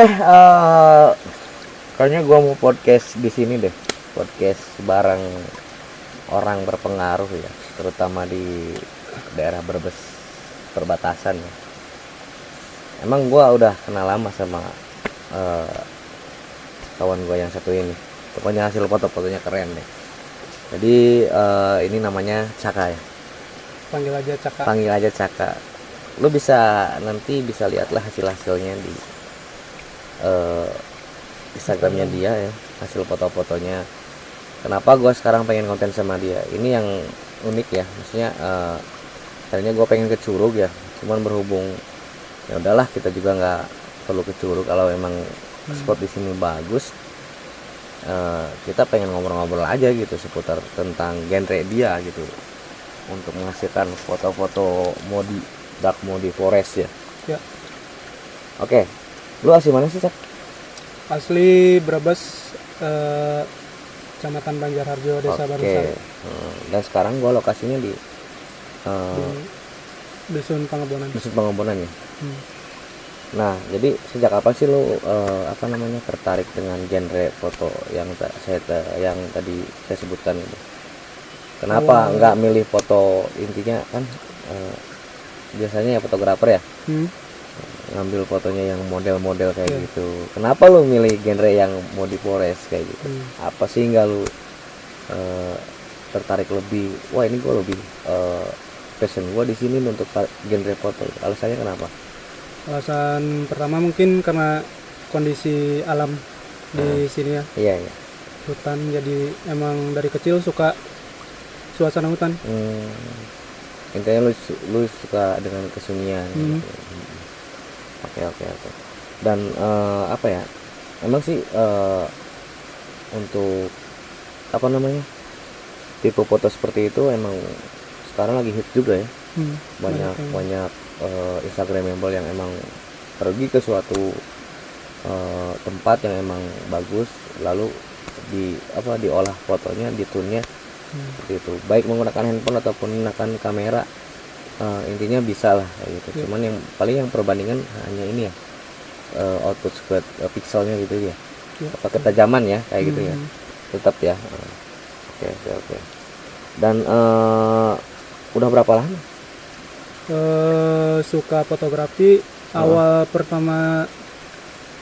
Oke, kayaknya gue mau podcast di sini deh, podcast bareng orang berpengaruh ya, terutama di daerah Brebes perbatasan ya. Emang gue udah kenal lama sama kawan gue yang satu ini. Pokoknya hasil foto-fotonya keren deh. Jadi ini namanya Caka ya. Panggil aja Caka. Panggil aja Caka. Lu bisa nanti bisa lihatlah hasil-hasilnya di Instagramnya dia ya, hasil foto-fotonya. Kenapa gue sekarang pengen konten sama dia? Ini yang unik ya, maksudnya tadinya gue pengen ke Curug ya, cuman berhubung ya udahlah kita juga nggak perlu ke Curug kalau emang spot di sini bagus. Kita pengen ngobrol-ngobrol aja gitu seputar tentang genre dia gitu, untuk menghasilkan foto-foto modi dark mode forest ya. Ya. Oke, lu asli mana sih, Cak? Asli Brebes, Kecamatan Banjarharjo, Desa Barusan. Dan sekarang gua lokasinya di Di Dusun Pangebonan. Dusun Pangebonan ya. Nah, jadi sejak kapan sih lu tertarik dengan genre foto yang yang tadi saya sebutkan itu? Kenapa nggak milih foto, intinya kan biasanya ya fotografer ya ngambil fotonya yang model-model kayak gitu. Kenapa lu milih genre yang mode forest kayak gitu? Apa sih nggak lu tertarik lebih? Wah, ini gue lebih passion gue di sini untuk genre foto. Alasannya kenapa? Alasan pertama mungkin karena kondisi alam di sini ya. Iya. Hutan, jadi emang dari kecil suka suasana hutan. Intinya lu suka dengan kesunyian. Oke. Dan apa ya? Emang sih untuk tipe foto seperti itu emang sekarang lagi hit juga ya. Banyak Instagramable yang emang pergi ke suatu tempat yang emang bagus, lalu diolah fotonya, ditunnya seperti itu, baik menggunakan handphone ataupun menggunakan kamera. Intinya bisa lah kayak gitu. Cuman yang paling perbandingan hanya ini ya, output square pixelnya gitu ya, apa ketajaman ya kayak gitu ya, tetap ya. Oke. Dan udah berapa lama Suka fotografi? Awal pertama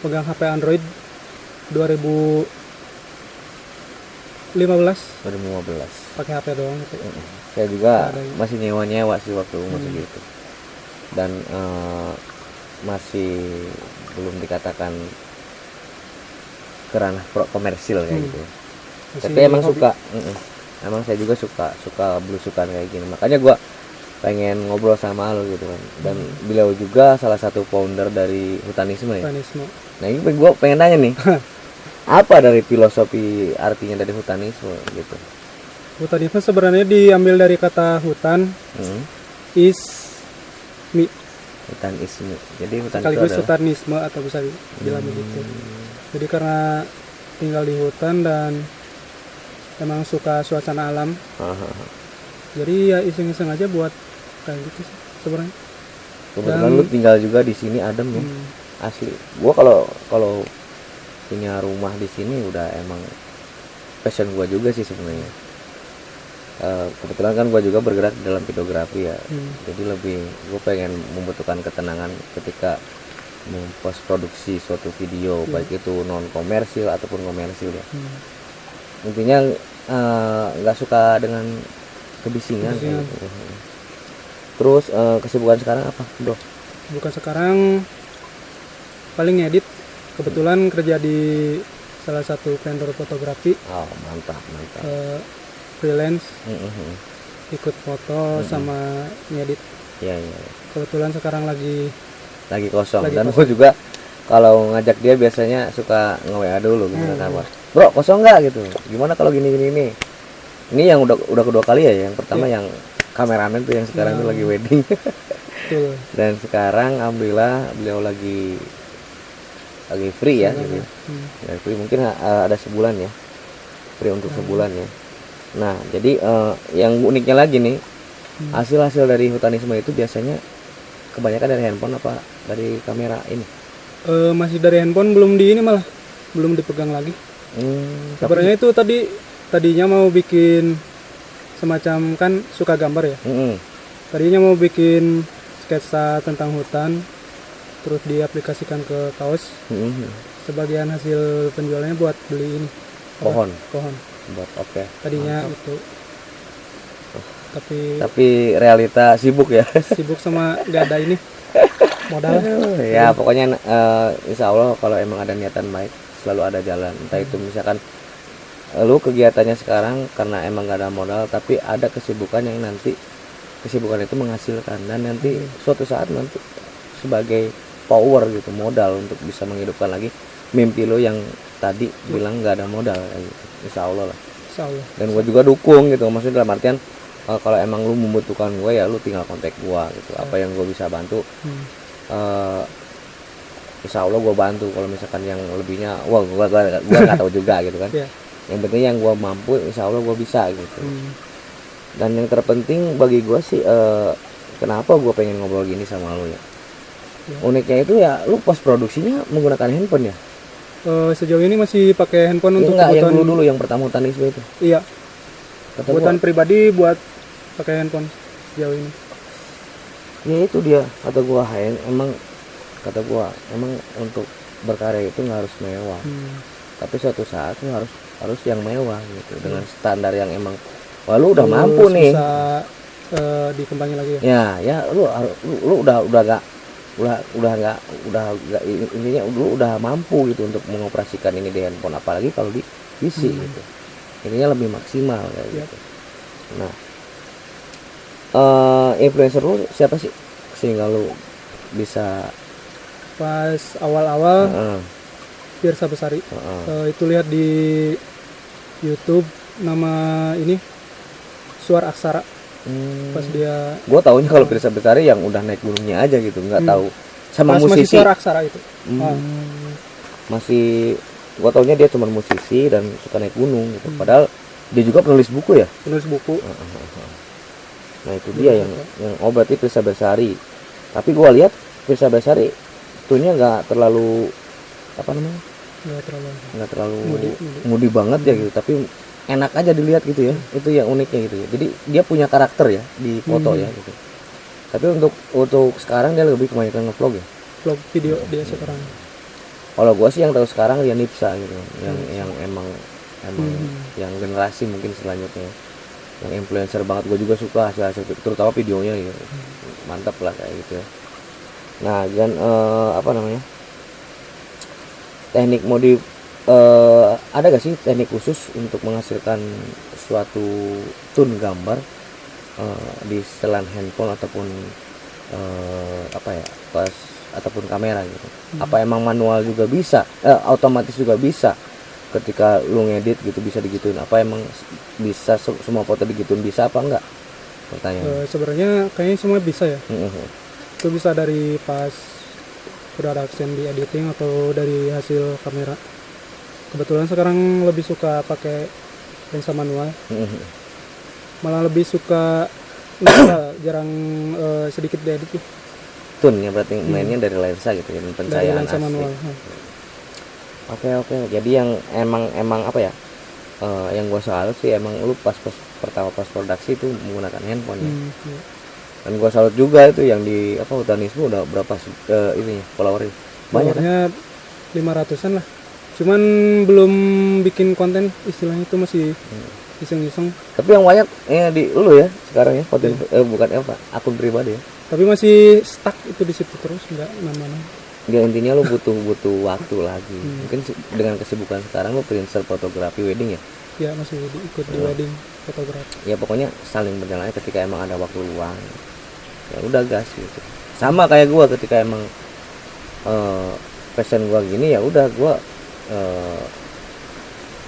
pegang HP Android 2015 pakai HP doang gitu. Saya juga masih nyewa sih waktu masih gitu, dan masih belum dikatakan kerana komersil kayak gitu. Tapi emang hobi. Emang saya juga suka belusukan kayak gini, makanya gua pengen ngobrol sama lo gitu kan. Dan beliau juga salah satu founder dari Hutanisme ya. Nah, ini gue pengen tanya nih, apa dari filosofi artinya dari Hutanisme gitu? Hutanisme sebenarnya diambil dari kata hutan, ismi. Hutanisme. Jadi hutan sekaligus itu adalah hutanisme atau bisa bilang begitu. Jadi karena tinggal di hutan dan emang suka suasana alam. Jadi ya iseng-iseng aja buat kayak gitu sih sebenarnya. Kebetulan lu tinggal juga di sini adem ya. Asli. Gua kalau punya rumah di sini udah emang passion gua juga sih sebenarnya. Kebetulan kan gua juga bergerak dalam videografi ya. Jadi gua pengen membutuhkan ketenangan ketika mempost produksi suatu video, baik itu non komersil ataupun komersil ya. Intinya nggak suka dengan kebisingan. Gitu. Terus kesibukan sekarang apa, Bro? Bukan sekarang paling edit. Kebetulan kerja di salah satu vendor fotografi. Oh, mantap. Freelance. Ikut foto sama ngedit. Iya. Kebetulan sekarang lagi kosong. Dan gue juga kalau ngajak dia biasanya suka nge-WA dulu gitu kan. Bro, kosong nggak gitu? Gimana kalau gini? Ini yang udah kedua kali ya. Yang pertama yang kameramen tuh yang sekarang tuh lagi wedding. Dan sekarang alhamdulillah beliau lagi free ya gitu. Free mungkin ada sebulan ya. Free untuk sebulan ya. Nah, jadi yang uniknya lagi nih, hasil dari Hutanisme itu biasanya kebanyakan dari handphone apa dari kamera ini? Masih dari handphone, belum di ini malah belum dipegang lagi. Sebenarnya itu tadinya mau bikin semacam, kan suka gambar ya. Tadinya mau bikin sketsa tentang hutan, terus diaplikasikan ke kaos. Sebagian hasil penjualannya buat beli ini Pohon. buat Oke. tadinya Mantap. itu. Tapi realita sibuk ya. Sibuk sama gak ada ini modal. Ya pokoknya insya Allah kalau emang ada niatan baik selalu ada jalan. Entah itu misalkan lu kegiatannya sekarang karena emang gak ada modal, tapi ada kesibukan yang nanti kesibukan itu menghasilkan, dan nanti suatu saat nanti sebagai power gitu, modal untuk bisa menghidupkan lagi mimpi lu yang tadi bilang gak ada modal gitu. Insya Allah lah. Dan gue juga dukung gitu, maksudnya dalam artian kalau emang lu membutuhkan gue ya lu tinggal kontak gue gitu. Apa yang gue bisa bantu, insya Allah gue bantu. Kalau misalkan yang lebihnya, wah gue nggak tahu juga gitu kan. Yang penting yang gue mampu, insya Allah gue bisa gitu. Dan yang terpenting bagi gue sih, kenapa gue pengen ngobrol gini sama lu ya? Uniknya itu ya, lu pas produksinya menggunakan handphone ya? Sejauh ini masih pakai handphone untuk enggak, kebutuhan. yang dulu yang pertama Hutanistme itu. Iya. Kata Kebutuhan gua, pribadi buat pakai handphone sejauh ini. ya itu dia kata gua, emang kata gua emang untuk berkarya itu nggak harus mewah. Tapi suatu saat lu harus yang mewah gitu, dengan standar yang emang wah lu udah mampu nih. Bisa dikembangin lagi Ya, ya. ya lu udah nggak intinya lu udah mampu gitu untuk mengoperasikan ini di handphone, apalagi kalau di PC gitu. Intinya lebih maksimal kayak gitu. Nah, influencer lu siapa sih sehingga lu bisa? Pas awal-awal Pirsa Besari. Itu lihat di YouTube nama ini Suar Aksara. Pas dia, gue taunya kalau Pirsa Besari yang udah naik gunungnya aja gitu, nggak tahu sama pas musisi. masih Suar Aksara itu. Masih gue taunya dia cuma musisi dan suka naik gunung gitu. Padahal dia juga penulis buku ya. Penulis buku. Nah itu dia yang berarti Pirsa Besari. Tapi gue lihat Pirsa Besari itunya nggak terlalu apa namanya? Nggak terlalu mudi banget ya gitu. Tapi enak aja dilihat gitu ya. Itu yang uniknya gitu ya. Jadi dia punya karakter ya di foto ya gitu. Tapi untuk sekarang dia lebih kebanyakan ngevlog ya. Vlog video dia sekarang. Kalau gue sih yang tahu sekarang dia Nipsa gitu, yang emang yang generasi mungkin selanjutnya, yang influencer banget. Gue juga suka hasil terutama videonya gitu. Mantap lah kayak gitu ya. Nah dan apa namanya, teknik modif, ada gak sih teknik khusus untuk menghasilkan suatu tone gambar di setelan handphone ataupun apa ya, pas ataupun kamera gitu? Apa emang manual juga bisa, otomatis juga bisa ketika lu ngedit gitu, bisa digituin? Apa emang bisa semua foto digituin, bisa apa enggak? Pertanyaan. Sebenarnya kayaknya semua bisa ya. Itu bisa dari pas udah ada aksen di editing atau dari hasil kamera. Kebetulan sekarang lebih suka pakai lensa manual. Malah lebih suka jarang sedikit diedit tuh. Tune ya berarti mainnya dari lensa gitu ya, pencahayaan dari lensa asli. manual. Oke. Jadi yang emang apa ya? Yang gue salut sih emang lu pertama pas produksi itu menggunakan handphone ya. Dan gue salut juga itu yang di apa Hutanistme udah berapa ininya followernya? Banyak kan? 500-an lah. Cuman belum bikin konten, istilahnya itu masih iseng-iseng. Tapi yang banyak di lu ya sekarang ya, konten bukan apa, akun pribadi ya. Tapi masih stuck itu di situ terus, enggak mana-mana. Ya intinya lu butuh waktu lagi. Mungkin dengan kesibukan sekarang lu freelancer fotografi wedding ya. Ya masih ikut di wedding fotografi. Ya pokoknya saling berjalan ketika emang ada waktu luang. Ya udah gas gitu. Sama kayak gua ketika emang passion gua gini, ya udah gua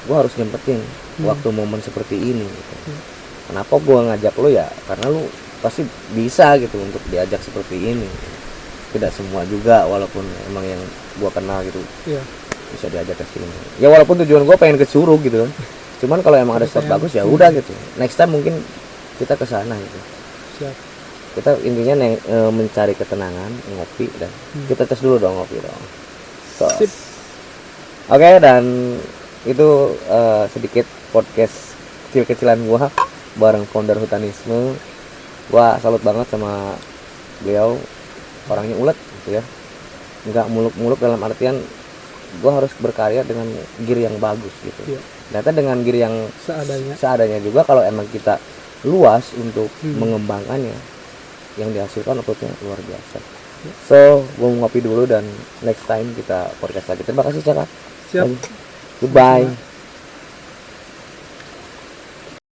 harus nyempetin waktu momen seperti ini gitu. Kenapa gua ngajak lu ya? Karena lu pasti bisa gitu untuk diajak seperti ini. Tidak semua juga, walaupun emang yang gua kenal gitu bisa diajak ke sini. Ya walaupun tujuan gua pengen ke Curug gitu kan. Cuman kalau emang ada spot bagus ya udah gitu. Next time mungkin kita ke sana gitu. Siap. Kita intinya mencari ketenangan, ngopi dan kita tes dulu dong ngopi dong. sos. Sip. Oke, dan itu sedikit podcast kecil-kecilan gua bareng founder Hutanisme. Gua salut banget sama beliau, orangnya ulet gitu ya, nggak muluk-muluk dalam artian gua harus berkarya dengan gear yang bagus gitu. Iya. Ternyata dengan gear yang seadanya juga, kalau emang kita luas untuk mengembangkannya, yang dihasilkan outputnya luar biasa. So, gua mau ngopi dulu dan next time kita podcast lagi. Terima kasih Caka. Siap. Goodbye.